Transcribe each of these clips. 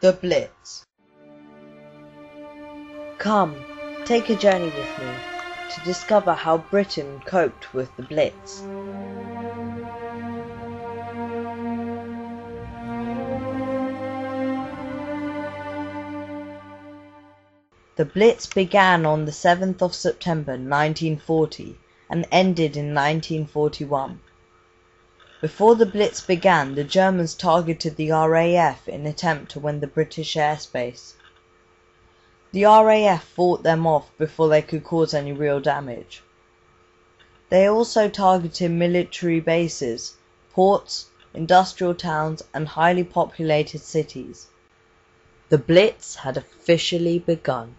The Blitz. Come, take a journey with me to discover how Britain coped with the Blitz. The Blitz began on the 7th of September 1940 and ended in 1941. Before the Blitz began, the Germans targeted the RAF in an attempt to win the British airspace. The RAF fought them off before they could cause any real damage. They also targeted military bases, ports, industrial towns, and highly populated cities. The Blitz had officially begun.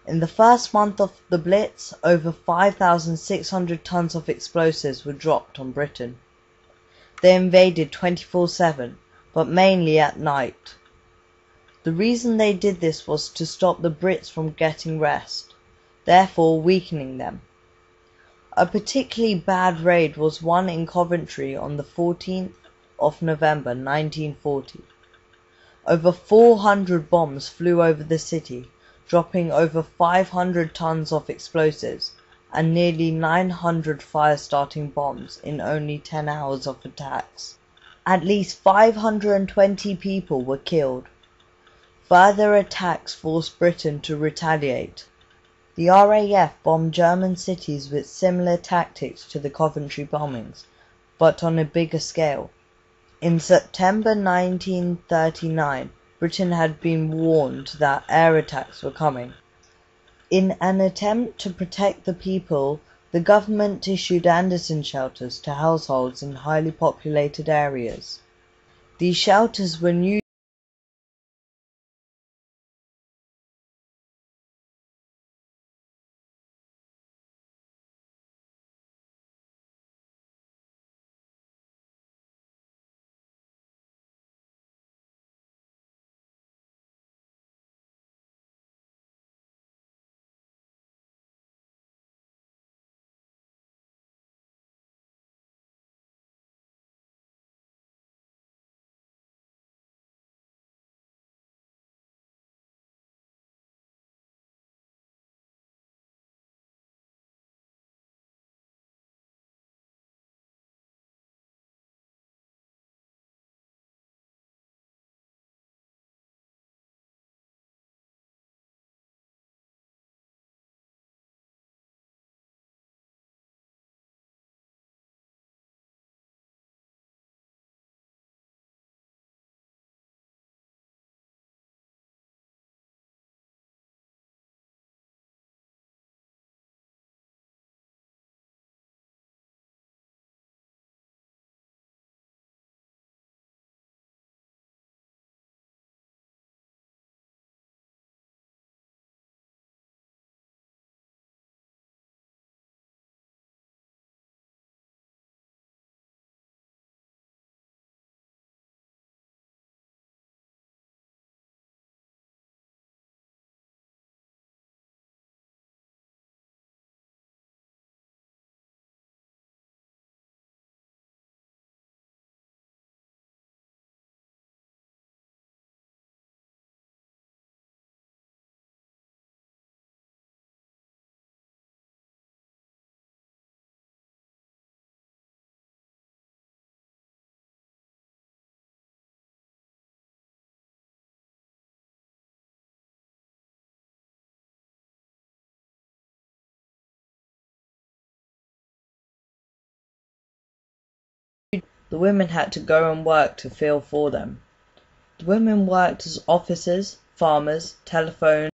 In the first month of the Blitz, over 5,600 tons of explosives were dropped on Britain. They invaded 24/7, but mainly at night. The reason they did this was to stop the Brits from getting rest, therefore weakening them. A particularly bad raid was one in Coventry on the 14th of November 1940. Over 400 bombs flew over the city, dropping over 500 tons of explosives and nearly 900 fire-starting bombs in only 10 hours of attacks. At least 520 people were killed. Further attacks forced Britain to retaliate. The RAF bombed German cities with similar tactics to the Coventry bombings, but on a bigger scale. In September 1939, Britain had been warned that air attacks were coming. In an attempt to protect the people, the government issued Anderson shelters to households in highly populated areas. These shelters were new The women had to go and work to fill for them. The women worked as officers, farmers, telephone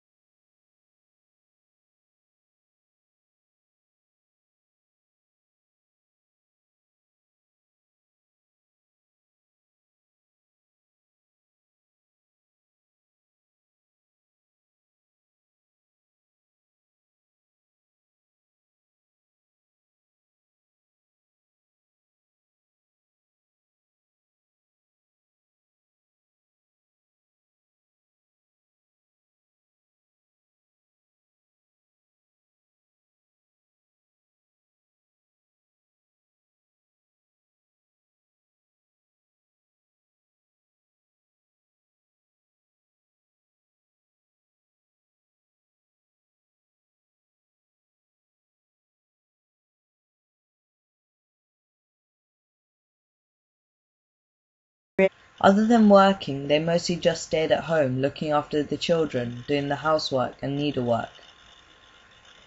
Other than working, they mostly just stayed at home looking after the children, doing the housework and needlework.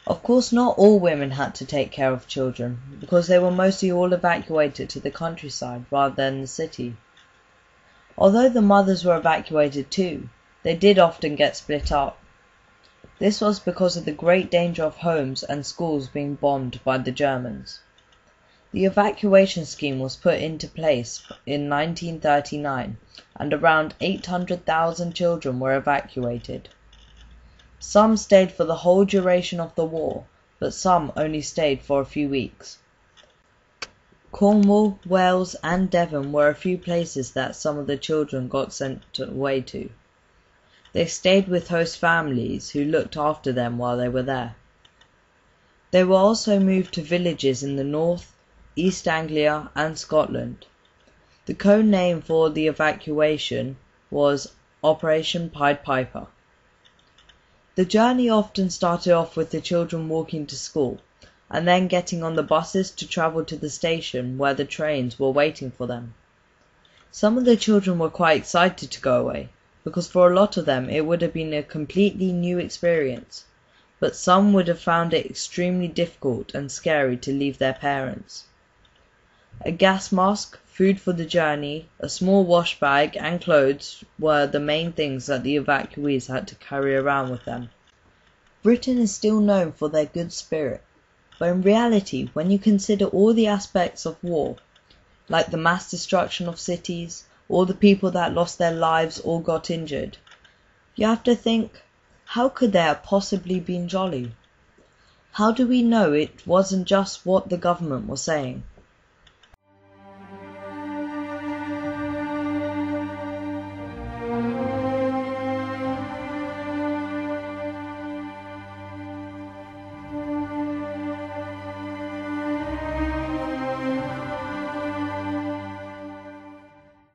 Of course, not all women had to take care of children, because they were mostly all evacuated to the countryside rather than the city. Although the mothers were evacuated too, they did often get split up. This was because of the great danger of homes and schools being bombed by the Germans. The evacuation scheme was put into place in 1939, and around 800,000 children were evacuated. Some stayed for the whole duration of the war, but some only stayed for a few weeks. Cornwall, Wales and Devon were a few places that some of the children got sent away to. They stayed with host families who looked after them while they were there. They were also moved to villages in the north, East Anglia and Scotland. The code name for the evacuation was Operation Pied Piper. The journey often started off with the children walking to school, and then getting on the buses to travel to the station where the trains were waiting for them. Some of the children were quite excited to go away, because for a lot of them it would have been a completely new experience, but some would have found it extremely difficult and scary to leave their parents. A gas mask, food for the journey, a small wash bag and clothes were the main things that the evacuees had to carry around with them. Britain is still known for their good spirit, but in reality, when you consider all the aspects of war, like the mass destruction of cities, all the people that lost their lives or got injured, you have to think, how could they have possibly been jolly? How do we know it wasn't just what the government was saying?